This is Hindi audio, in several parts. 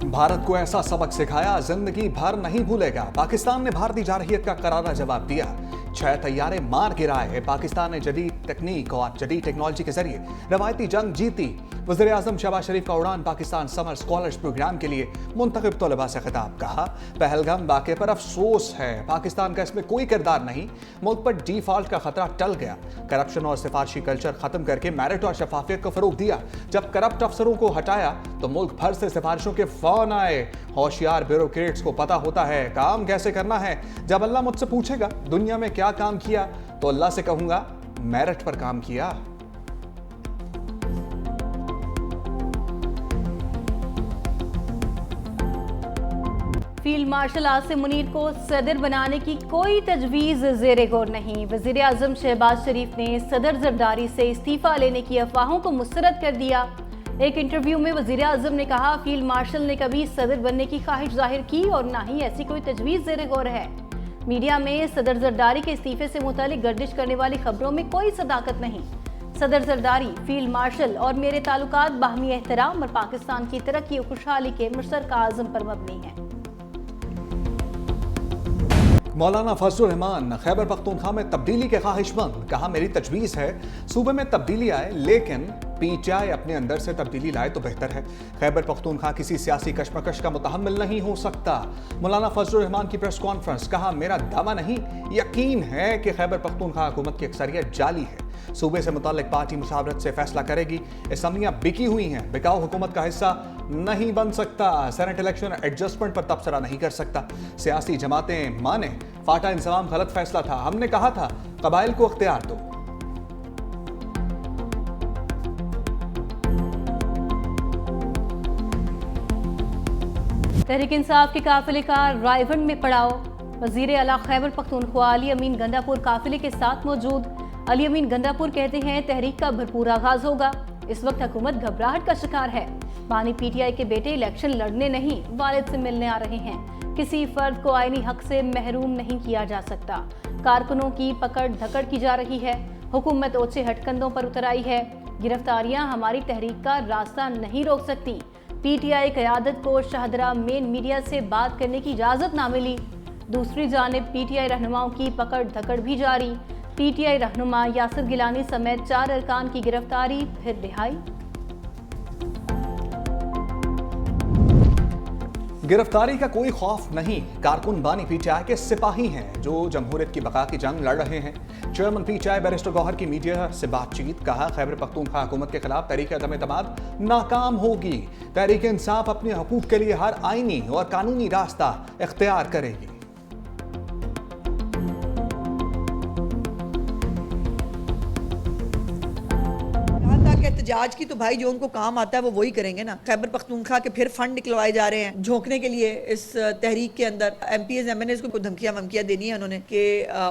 भारत को ऐसा सबक सिखाया जिंदगी भर नहीं भूलेगा। पाकिस्तान ने भारतीय जारहियत का करारा जवाब दिया। 6 तैयारे मार गिराए। पाकिस्तान ने जदीद तकनीक और जदीद टेक्नोलॉजी के जरिए रवायती जंग जीती। वज़ीर आज़म शहबाज शरीफ का उड़ान पाकिस्तान समर स्कॉलर्स प्रोग्राम के लिए मुंतखब तलबा से खिताब। कहा, पहलगाम वाक़े पर अफसोस है, पाकिस्तान का इसमें कोई किरदार नहीं। मुल्क पर डिफॉल्ट का खतरा टल गया। करप्शन और सिफारशी कल्चर खत्म करके मेरिट और शफाफियत को फरोग दिया। जब करप्ट अफसरों को हटाया तो मुल्क भर से सिफारिशों के फोन आए। होशियार ब्यूरोक्रेट्स को पता होता है काम कैसे करना है। जब अल्लाह मुझसे पूछेगा दुनिया में क्या काम किया, तो अल्लाह से कहूंगा मेरिट पर काम किया। फील्ड मार्शल आसिम मुनीर को सदर बनाने की कोई तजवीज़ ज़ेरे गौर नहीं। वज़ीर आज़म शहबाज शरीफ ने सदर जरदारी से इस्तीफ़ा लेने की अफवाहों को मुस्तरद कर दिया। एक इंटरव्यू में वज़ीर आज़म ने कहा, फील्ड मार्शल ने कभी सदर बनने की ख्वाहिश जाहिर की और ना ही ऐसी कोई तजवीज़ ज़ेरे गौर है। मीडिया में सदर जरदारी के इस्तीफ़े से मुतालिक गर्दिश करने वाली खबरों में कोई सदाकत नहीं। सदर जरदारी, फील्ड मार्शल और मेरे ताल्लुकात बाहमी एहतराम और पाकिस्तान की तरक्की और खुशहाली के मुश्तरका आज़म पर मबनी है। मौलाना फजलुर रहमान खैबर पख्तूनख्वा में तब्दीली के ख्वाहिशमंद। कहा, मेरी तजवीज़ है सूबे में तब्दीली आए, लेकिन पीटीआई अपने अंदर से तब्दीली लाए तो बेहतर है। खैबर पख्तूनख्वा किसी सियासी कशमकश का मुतहम्मिल नहीं हो सकता। मौलाना फजलुर रहमान की प्रेस कॉन्फ्रेंस। कहा, मेरा दावा नहीं, यकीन है कि खैबर पख्तूनख्वा हुकूमत की अक्सरियत जाली है। सूबे से मुताल्लिक पार्टी मुशावरत से फैसला करेगी। असम्बलियां बिकी हुई हैं, बिकाऊ हुकूमत का हिस्सा नहीं बन सकता। सेनेट इलेक्शन एडजस्टमेंट पर तबसरा नहीं कर सकता। सियासी जमातें माने फाटा इंतजाम गलत फैसला था। हमने कहा था कबाइल को अख्तियार दो। तहरीक इंसाफ के काफिले का रायवंड में पड़ाव। वजीर आला खैबर पख्तूनख्वा अली अमीन गंडापुर काफिले के साथ मौजूद। अली अमीन गंडापुर कहते हैं, तहरीक का भरपूर आगाज होगा। इस वक्त हुकूमत घबराहट का शिकार है। बानी पीटीआई के बेटे इलेक्शन लड़ने नहीं, वालिद से मिलने आ रहे हैं। किसी फर्द को आईनी हक से महरूम नहीं किया जा सकता। कारकुनों की पकड़ धकड़ की जा रही है। हुकूमत ओछे हटकंदों पर उतर आई है। गिरफ्तारियां हमारी तहरीक का रास्ता नहीं रोक सकती। पीटीआई क़यादत को शाहदरा मेन मीडिया से बात करने की इजाज़त ना मिली। दूसरी जानिब पीटीआई रहनुमाओं की पकड़ धकड़ भी जारी। पीटीआई रहनुमा यासिर गिलानी समेत 4 अरकान की गिरफ्तारी, फिर रिहाई। गिरफ्तारी का कोई खौफ नहीं। कारकुन बानी पीटीआई के सिपाही हैं जो जमहूरियत की बका की जंग लड़ रहे हैं। चेयरमैन पीटीआई बैरिस्टर गौहर की मीडिया से बातचीत। कहा, खैबर पख्तूनख्वा हुकूमत के खिलाफ तहरीक अदम एतमाद नाकाम होगी। तहरीक इंसाफ अपने हकूक के लिए हर आईनी और कानूनी रास्ता इख्तियार करेगी। एहतजाज की तो भाई जो उनको काम आता है वो वही करेंगे ना। खैबर पख्तूनख्वा के फिर फंड निकलवाए जा रहे हैं झोंकने के लिए इस तहरीक के अंदर। एमपीएस एमएनएस को धमकियां वमकियां देनी है उन्होंने कि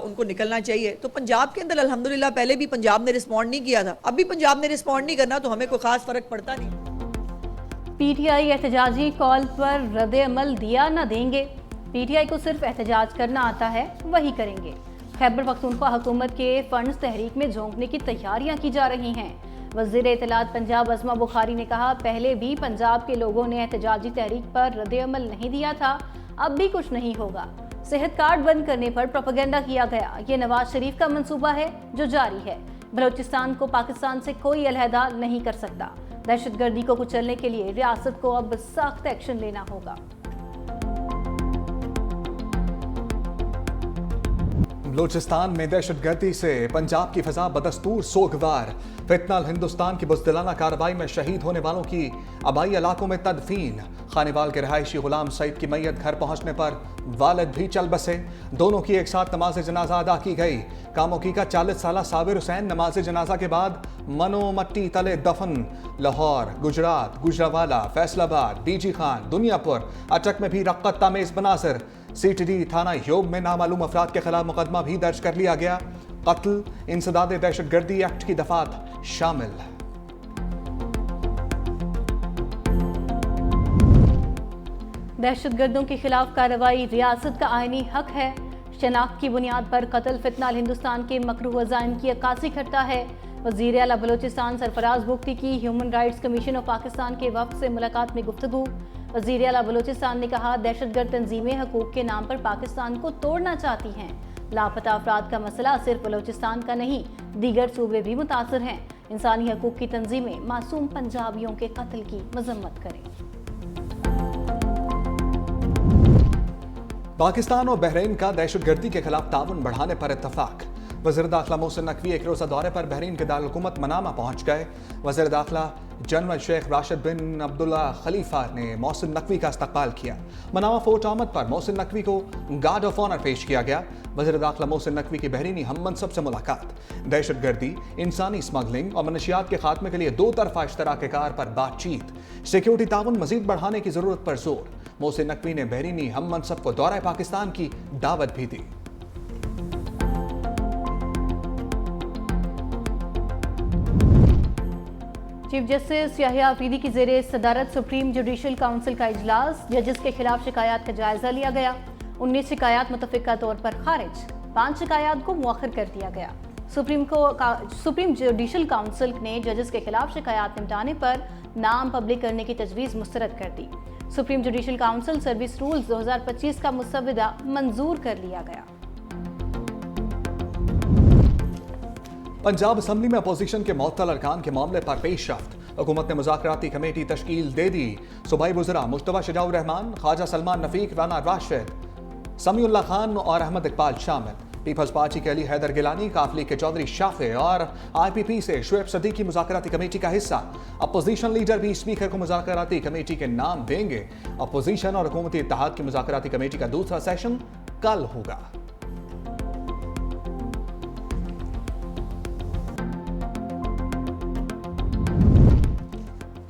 उनको निकलना चाहिए। तो पंजाब के अंदर अल्हम्दुलिल्लाह पहले भी पंजाब ने रिस्पॉन्ड नहीं किया था, अब भी पंजाब ने रिस्पॉन्ड नहीं करना, तो हमें कोई खास फर्क पड़ता नहीं। पीटीआई एहतजाजी कॉल पर रद्द अमल दिया न देंगे। पीटीआई को सिर्फ एहतजाज करना आता है, वही करेंगे। खैबर पख्तूनख्वा हुकूमत के फंड्स तहरीक में झोंकने की तैयारियां की जा रही हैं। वज़ीर इत्तलात पंजाब अज़मा बुखारी ने कहा, पहले भी पंजाब के लोगों ने एहतजाजी तहरीक पर रद्द अमल नहीं दिया था, अब भी कुछ नहीं होगा। सेहत कार्ड बंद करने पर प्रोपेगेंडा किया गया। ये नवाज शरीफ का मंसूबा है जो जारी है। बलोचिस्तान को पाकिस्तान से कोई अलहदा नहीं कर सकता। दहशतगर्दी को कुचलने के लिए रियासत को अब सख्त एक्शन लेना होगा। बलूचिस्तान में दहशतगर्दी से पंजाब की फिजा बदस्तूर सोगवार। फितनाल हिंदुस्तान की बुज़दिलाना कार्रवाई में शहीद होने वालों की आबाई इलाकों में तदफीन। खानेवाल के रहायशी गुलाम सईद की मैयत घर पहुंचने पर वालिद भी चल बसे। दोनों की एक साथ नमाज जनाजा अदा की गई। कामोकी का 40 साला साबिर हुसैन नमाज जनाजा के बाद मनो मट्टी तले दफन। लाहौर, गुजरात, गुजरावाला, फैसलाबाद, बीजी खान, दुनियापुर, अटक में भी रक्कत तामेज बनासिर। सीटीडी थाना ह्योब में नामालूम अफराद के खिलाफ मुकदमा भी दर्ज कर लिया गया। कत्ल, इंसदाद दहशतगर्दी एक्ट की दफात शामिल। दहशतगर्दों के खिलाफ कार्रवाई रियासत का आईनी हक है। शनाख्त की बुनियाद पर कत्ल फितनाल हिंदुस्तान के मकरूह अज़ाइम की अक्कासी करता है। वज़ीर आला बलोचिस्तान सरफराज बुख्ती की human rights commission of Pakistan के वफ़द से मुलाकात में गुफ्तगू। वज़ीर आला बलूचिस्तान ने कहा, दहशतगर्द तंजीमें हकूक के नाम पर पाकिस्तान को तोड़ना चाहती हैं। लापता अफराद का मसला सिर्फ बलूचिस्तान का नहीं, दीगर सूबे भी मुतासर हैं। इंसानी हकूक की तंजीमें मासूम पंजाबियों के कत्ल की मजम्मत करें। पाकिस्तान और बहरीन का दहशतगर्दी के खिलाफ ताउन बढ़ाने पर इत्तफाक। वज़ीर दाखिला मोहसिन नकवी एक रोज़ा दौरे पर बहरीन के दारुल हुकूमत मनामा पहुंच गए। वज़ीर दाखिला जनरल शेख राशिद बिन अब्दुल्ला खलीफा ने मोहसिन नकवी का इस्तकबाल किया। मनामा फोर्ट आमद पर मोहसिन नकवी को गार्ड ऑफ ऑनर पेश किया गया। वज़ीर दाखिला मोहसिन नकवी की बहरीनी हम मनसब से मुलाकात। दहशतगर्दी, इंसानी स्मगलिंग और मनशियात के खात्मे के लिए दो तरफा इश्तराक कार पर बातचीत। सिक्योरिटी ताउन मजीद बढ़ाने की जरूरत पर जोर। मोहसिन नकवी ने बहरीनी हम मनसब को दौरा पाकिस्तान की दावत भी दी। चीफ जस्टिस याहिया अफरीदी की ज़ेरे सदारत सुप्रीम जुडिशल काउंसिल का इजलास। जजेस के खिलाफ शिकायत का जायजा लिया गया। 19 शिकायत मुतफ़िका तौर पर खारिज, 5 शिकायत को मुअख्खर कर दिया गया। सुप्रीम जुडिशल काउंसिल ने जजेस के खिलाफ शिकायत निपटाने पर नाम पब्लिक करने की तजवीज़ मुस्तरद कर दी। Supreme judicial council service rules 2025 का मुसव्वदा मंजूर कर लिया गया। पंजाब असम्बली में अपोजिशन के मुअत्तल अरकान के मामले पर पेशरफ्त। हुकूमत ने मुज़ाकराती कमेटी तश्कील दे दी। सूबाई वज़रा मुश्तबा शजाउर रहमान, ख्वाजा सलमान नफीक, राना राशिद, समीउल्लाह खान और अहमद इकबाल शामिल। पीपल्स पार्टी के अली हैदर गिलानी, काफली के चौधरी शाफे और IPP से शुएब सदीकी मुज़ाकराती कमेटी का हिस्सा। अपोजिशन लीडर भी स्पीकर को मुज़ाकराती कमेटी के नाम देंगे। अपोजिशन और हुकूमती इत्तेहाद की मुज़ाकराती कमेटी का दूसरा सेशन कल होगा।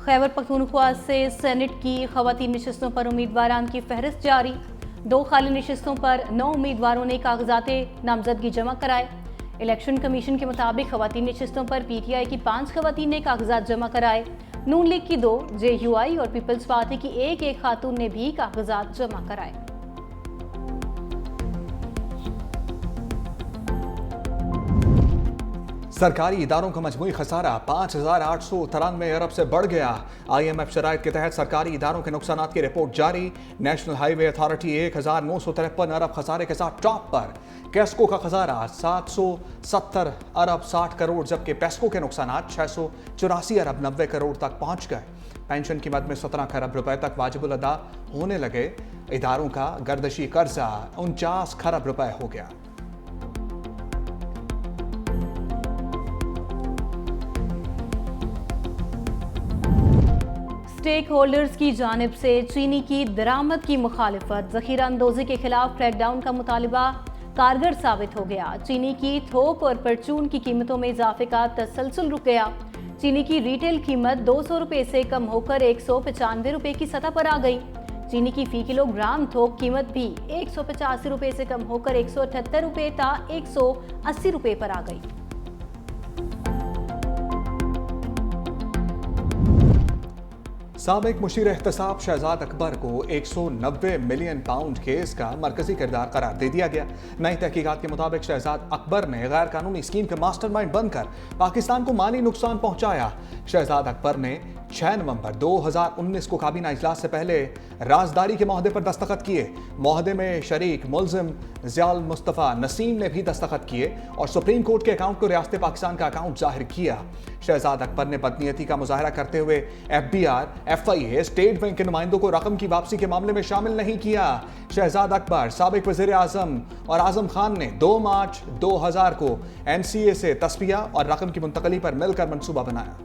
खैबर पख्तूनख्वा से सेनेट की ख़वातीन नशिस्तों पर उम्मीदवारान की फहरिस्त जारी। 2 खाली नशिस्तों पर 9 उम्मीदवारों ने कागजाते नामजदगी जमा कराए। इलेक्शन कमीशन के मुताबिक ख़वातीन नशिस्तों पर PTI की 5 ख़वातीन ने कागजात जमा कराए। नून लीग की 2, JUI और पीपल्स पार्टी की एक खातून ने भी कागजात जमा कराए। सरकारी इदारों का मजमूई खसारा 5,893 अरब से बढ़ गया। IMF शराइत के तहत सरकारी इदारों के नुकसानात की रिपोर्ट जारी। नेशनल हाईवे अथॉरिटी 1,953 अरब खसारे के साथ टॉप पर। कैस्को का खसारा 770 अरब 60 करोड़, जबकि पेस्को के नुकसानात 684 अरब 90 करोड़ तक पहुंच गए। पेंशन की मद में 17 खरब रुपए तक वाजिबुल अदा होने लगे। इदारों का गर्दशी कर्जा 49 खरब रुपए हो गया। स्टेक होल्डर्स की जानिब से चीनी की दरामद की मुखालिफत, ज़ख़ीरा अंदोज़ी के खिलाफ क्रैकडाउन का मुतालिबा कारगर साबित हो गया। चीनी की थोक और परचून की कीमतों में इजाफे का तसलसल रुक गया। चीनी की रिटेल कीमत 200 रुपये से कम होकर 195 रुपये की सतह पर आ गई। चीनी की फी किलोग्राम थोक कीमत भी 185 रुपये से कम होकर 178 रुपये ता 180 रुपये पर आ गई। साबिक मुशीर एहतसाब शहजाद अकबर को 190 मिलियन पाउंड केस का मरकजी किरदार करार दे दिया गया। नई तहकीकात के मुताबिक शहजाद अकबर ने गैर कानूनी स्कीम के मास्टरमाइंड बनकर पाकिस्तान को माली नुकसान पहुंचाया। शहजाद अकबर ने 6 नवंबर 2019 को काबीना इजलास से पहले राजदारी के मुआहदे पर दस्तखत किए। मुआहदे में शरीक मुलजिम ज़ियाउल मुस्तफ़ा नसीम ने भी दस्तखत किए और सुप्रीम कोर्ट के अकाउंट को रियासत पाकिस्तान का अकाउंट जाहिर किया। शहजाद अकबर ने बदनीयती का मुजाहरा करते हुए FBR, FIA, स्टेट बैंक के नुमाइंदों को रकम की वापसी के मामले में शामिल नहीं किया। शहजाद अकबर, साबिक वज़ीर आज़म और आज़म खान ने 2 मार्च 2000 को NCA से तस्फिया और रकम की मुंतकली पर मिलकर मंसूबा बनाया।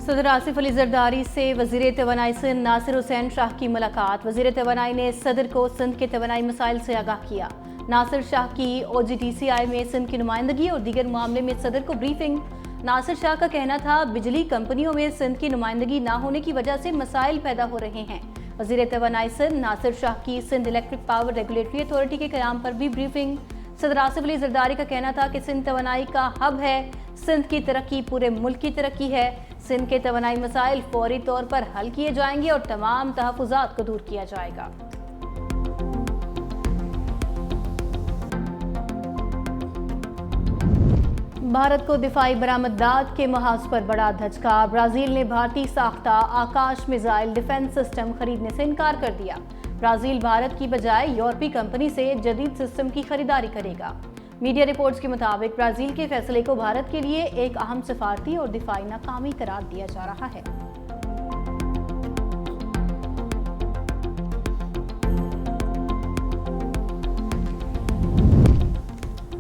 सदर आसिफ अली जरदारी से वज़ीर तवानाई सिंध नासिर हुसैन शाह की मुलाकात। वज़ीर तवानाई ने सदर को सिंध के तवानाई मसाइल से आगाह किया। नासिर शाह की OGTCI में सिंध की नुमाइंदगी और दीगर मामले में सदर को ब्रीफिंग। नासिर शाह का कहना था, बिजली कंपनियों में सिंध की नुमाइंदगी ना होने की वजह से मसाइल पैदा हो रहे हैं। वज़ीर तवानाई सिंध नासिर शाह की Sindh electric power regulatory authority के क़याम पर भी ब्रीफिंग। सदर आसिफ अली जरदारी का कहना था कि सिंध तवानाई का हब है। सिंध की तरक्की पूरे मुल्क की तरक्की है। सिंध के तवानाई मसाइल फौरी तौर पर हल किए जाएंगे और तमाम तहफ़्फ़ुज़ात को दूर किया जाएगा। भारत को दिफाई बरामदात के महाज पर बड़ा धचका। ब्राजील ने भारतीय साख्ता आकाश मिसाइल डिफेंस सिस्टम खरीदने से इनकार कर दिया। ब्राजील भारत की बजाय यूरोपीय कंपनी से जदीद सिस्टम की खरीदारी करेगा। मीडिया रिपोर्ट्स के मुताबिक ब्राजील के फैसले को भारत के लिए एक अहम सफारती और दिफाई नाकामी करार दिया जा रहा है।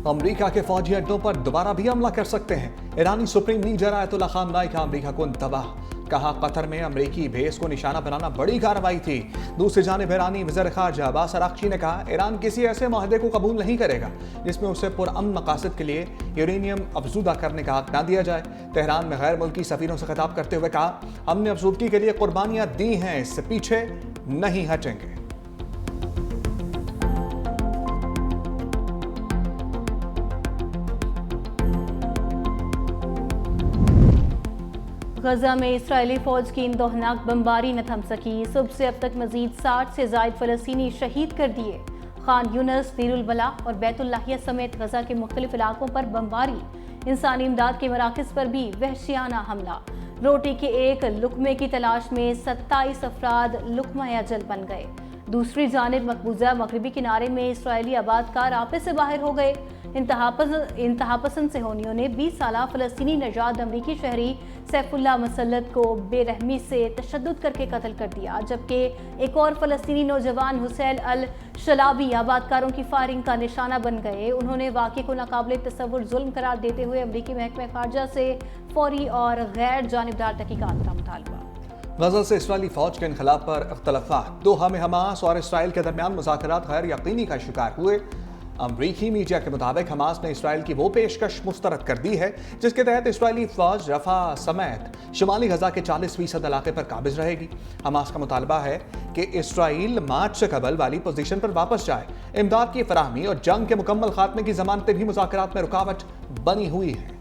अमेरिका के फौजी अड्डों पर दोबारा भी हमला कर सकते हैं। ईरानी सुप्रीम लीडर आयतुल्लाह खामनाई का अमेरिका को तबाह। कहा, कतर में अमेरिकी बेस को निशाना बनाना बड़ी कार्रवाई थी। दूसरी जानिब ईरानी वज़ीर ख़ारजा अब्बास अराग़ची ने कहा, ईरान किसी ऐसे माहदे को कबूल नहीं करेगा जिसमें उसे पुरअमन मकासद के लिए यूरेनियम अफज़ूदा करने का हक न दिया जाए। तेहरान में गैर मुल्की सफ़ीरों से खिताब करते हुए कहा, हमने अफज़ूदगी के लिए कुर्बानियाँ दी हैं, इससे पीछे नहीं हटेंगे। गजा में इस्राएली फौज की इंदौहनाक बमबारी न थम सकी। सुबह से अब तक मजीद 60 से जायद फलस्तीनी शहीद कर दिए। खान यूनस, दीरुल बला और बैतुल्लाहिया समेत गजा के मुख्तलिफ इलाकों पर बमबारी। इंसानी इमदाद के मराकज़ पर भी वहशियाना हमला। रोटी के एक लुकमे की तलाश में 27 अफराद लुकमा अजल बन गए। दूसरी जानिब मकबूजा मगरबी किनारे में इस्राएली आबादकार आपे से बाहर हो गए। इंतहापसंद सेहोनियों ने 20 साला फ़लस्तीनी नजाद अमरीकी शहरी सैफुल्लाह मसल्लत को बेरहमी से तशद्दुद करके कत्ल कर दिया, जबकि एक और फ़लस्तीनी नौजवान हुसैन अल शलाबी आबादकारों की फायरिंग का निशाना बन गए। उन्होंने वाक़े को नाकाबिले तसव्वुर जुल्म करार देते हुए अमरीकी महकमे खारजा से फौरी और गैर जानिबदार तहकीकात का मुतालबा। गजा से इस्राएली फौज के इनखलाब पर इख्तलाफात। दोहा में हमास और इसराइल के दरमियान मुज़ाकरात गैर यकीनी का शिकार हुए। अमरीकी मीडिया के मुताबिक हमास ने इसराइल की वो पेशकश मुस्तरद कर दी है जिसके तहत इसराइली फौज रफा समेत शुमाली गजा के 40% इलाके पर काबिज रहेगी। हमास का मुतालबा है कि इसराइल मार्च से कबल वाली पोजीशन पर वापस जाए। इमदाद की फराहमी और जंग के मुकम्मल खात्मे की जमानतें भी मुज़ाकरात में रुकावट बनी हुई है।